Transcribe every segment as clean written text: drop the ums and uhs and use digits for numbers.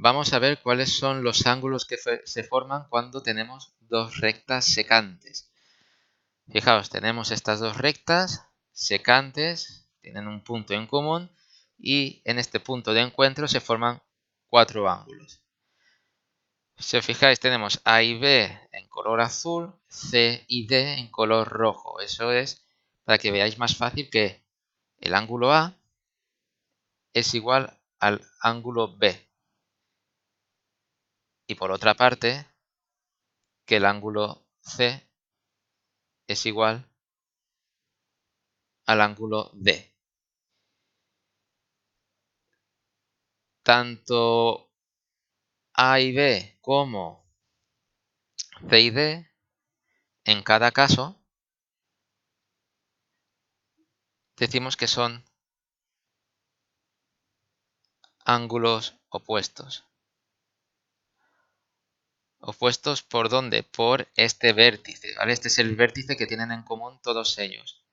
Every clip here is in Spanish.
vamos a ver cuáles son los ángulos que se forman cuando tenemos dos rectas secantes. Fijaos, tenemos estas dos rectas secantes, tienen un punto en común y en este punto de encuentro se forman cuatro ángulos. Si os fijáis, tenemos A y B en color azul, C y D en color rojo. Eso es para que veáis más fácil que el ángulo A es igual al ángulo B. Y por otra parte, que el ángulo C es igual al ángulo D. Tanto A y B como C y D, en cada caso, decimos que son ángulos opuestos. ¿Opuestos por dónde? Por este vértice, ¿vale? Este es el vértice que tienen en común todos ellos.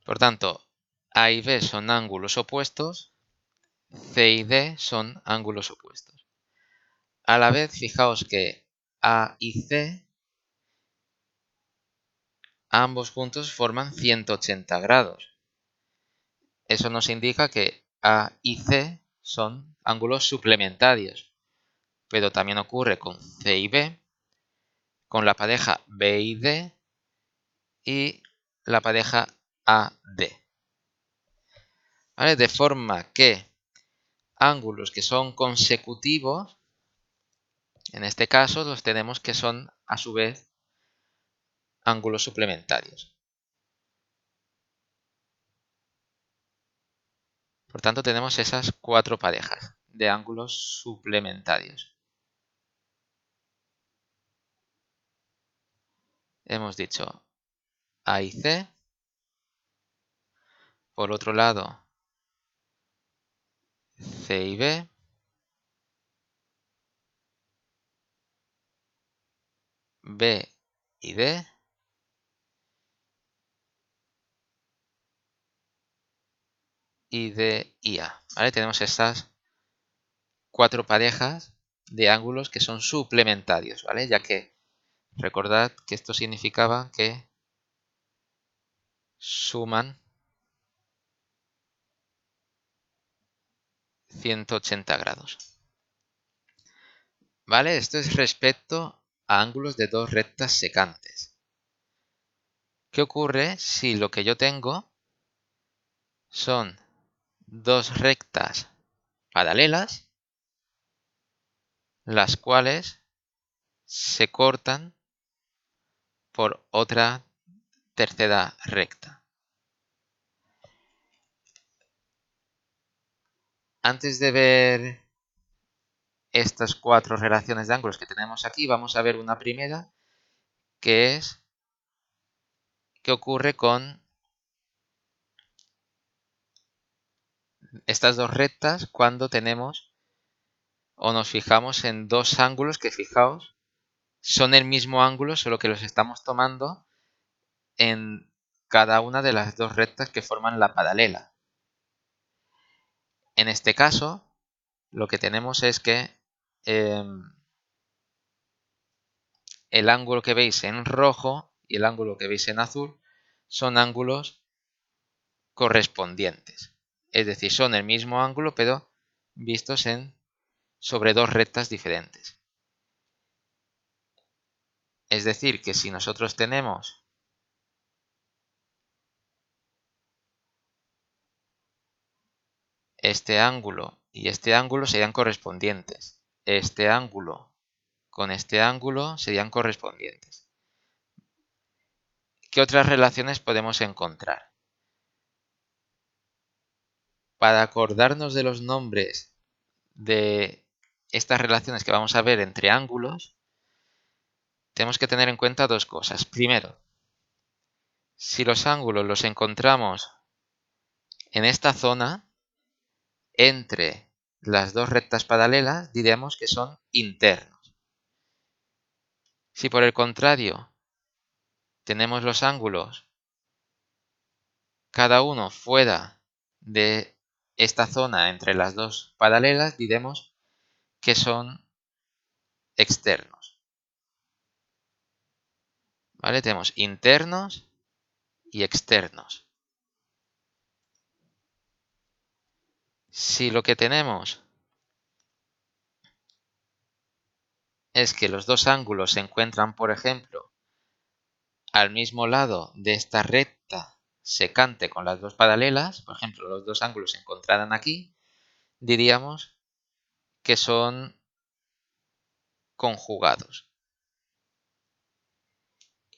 Por tanto, A y B son ángulos opuestos, C y D son ángulos opuestos. A la vez, fijaos que A y C, ambos juntos forman 180 grados. Eso nos indica que A y C son ángulos suplementarios. Pero también ocurre con C y B, con la pareja B y D y la pareja AD. ¿Vale? De forma que ángulos que son consecutivos, en este caso los tenemos que son a su vez ángulos suplementarios. Por tanto, tenemos esas cuatro parejas de ángulos suplementarios. Hemos dicho A y C. Por otro lado, C y B. B y D. Y D y A. ¿Vale? Tenemos estas cuatro parejas de ángulos que son suplementarios, ¿vale? Ya que recordad que esto significaba que suman 180 grados. ¿Vale? Esto es respecto a ángulos de dos rectas secantes. ¿Qué ocurre si lo que yo tengo son dos rectas paralelas, las cuales se cortan por otra tercera recta? Antes de ver estas cuatro relaciones de ángulos que tenemos aquí, vamos a ver una primera, que es qué ocurre con estas dos rectas cuando tenemos o nos fijamos en dos ángulos que, fijaos, son el mismo ángulo, solo que los estamos tomando en cada una de las dos rectas que forman la paralela. En este caso, lo que tenemos es que el ángulo que veis en rojo y el ángulo que veis en azul son ángulos correspondientes. Es decir, son el mismo ángulo, pero vistos sobre dos rectas diferentes. Es decir, que si nosotros tenemos este ángulo y este ángulo, serían correspondientes. Este ángulo con este ángulo serían correspondientes. ¿Qué otras relaciones podemos encontrar? Para acordarnos de los nombres de estas relaciones que vamos a ver entre ángulos, tenemos que tener en cuenta dos cosas. Primero, si los ángulos los encontramos en esta zona, entre las dos rectas paralelas diremos que son internos. Si por el contrario tenemos los ángulos cada uno fuera de esta zona entre las dos paralelas, diremos que son externos. ¿Vale? Tenemos internos y externos. Si lo que tenemos es que los dos ángulos se encuentran, por ejemplo, al mismo lado de esta recta secante con las dos paralelas, por ejemplo, los dos ángulos se encontraran aquí, diríamos que son conjugados.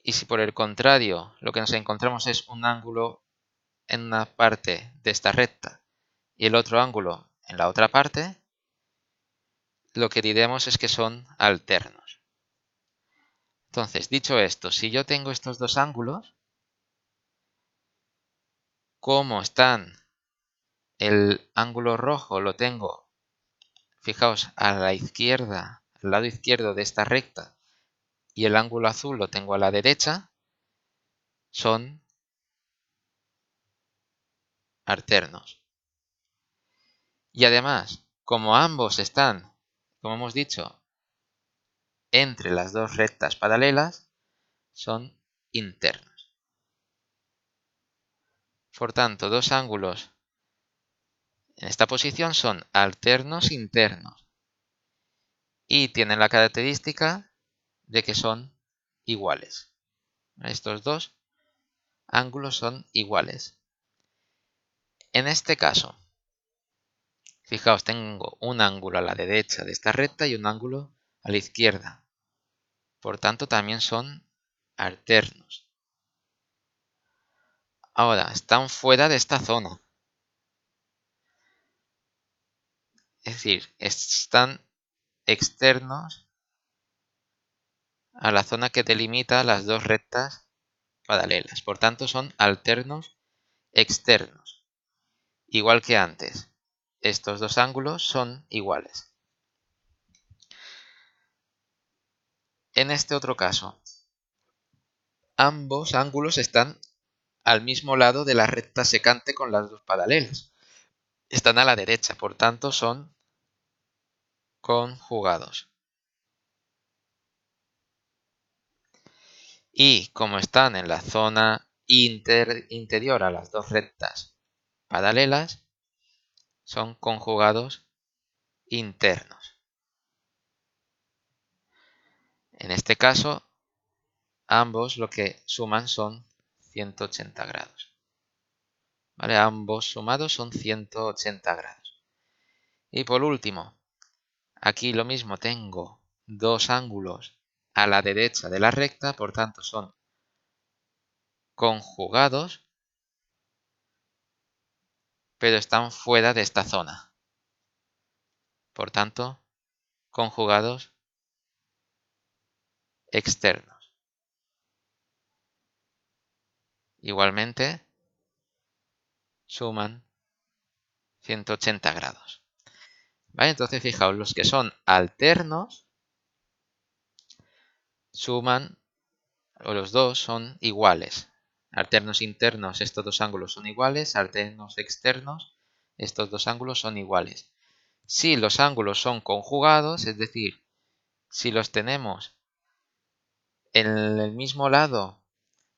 Y si por el contrario lo que nos encontramos es un ángulo en una parte de esta recta y el otro ángulo en la otra parte, lo que diremos es que son alternos. Entonces, dicho esto, si yo tengo estos dos ángulos, como están, el ángulo rojo lo tengo, fijaos, a la izquierda, al lado izquierdo de esta recta, y el ángulo azul lo tengo a la derecha, son alternos. Y además, como ambos están, como hemos dicho, entre las dos rectas paralelas, son internos. Por tanto, dos ángulos en esta posición son alternos internos y tienen la característica de que son iguales. Estos dos ángulos son iguales. En este caso, fijaos, tengo un ángulo a la derecha de esta recta y un ángulo a la izquierda. Por tanto, también son alternos. Ahora, están fuera de esta zona. Es decir, están externos a la zona que delimita las dos rectas paralelas. Por tanto, son alternos externos. Igual que antes, estos dos ángulos son iguales. En este otro caso, ambos ángulos están al mismo lado de la recta secante con las dos paralelas. Están a la derecha, por tanto, son conjugados. Y como están en la zona interior a las dos rectas paralelas, son conjugados internos. En este caso, ambos lo que suman son 180 grados. ¿Vale? Ambos sumados son 180 grados. Y por último, aquí lo mismo, tengo dos ángulos a la derecha de la recta, por tanto son conjugados, pero están fuera de esta zona. Por tanto, conjugados externos. Igualmente, suman 180 grados. ¿Vale? Entonces, fijaos, los que son alternos suman, o los dos son iguales. Alternos internos, estos dos ángulos son iguales. Alternos externos, estos dos ángulos son iguales. Si los ángulos son conjugados, es decir, si los tenemos en el mismo lado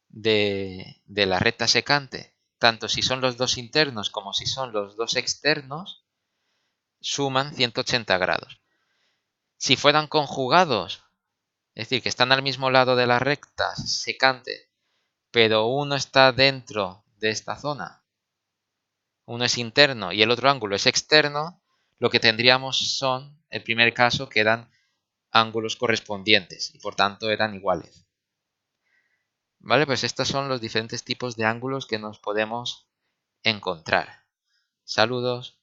de la recta secante, tanto si son los dos internos como si son los dos externos, suman 180 grados. Si fueran conjugados, es decir, que están al mismo lado de la recta secante, pero uno está dentro de esta zona, uno es interno y el otro ángulo es externo, lo que tendríamos son, el primer caso, que eran ángulos correspondientes y por tanto eran iguales. Vale, pues estos son los diferentes tipos de ángulos que nos podemos encontrar. Saludos.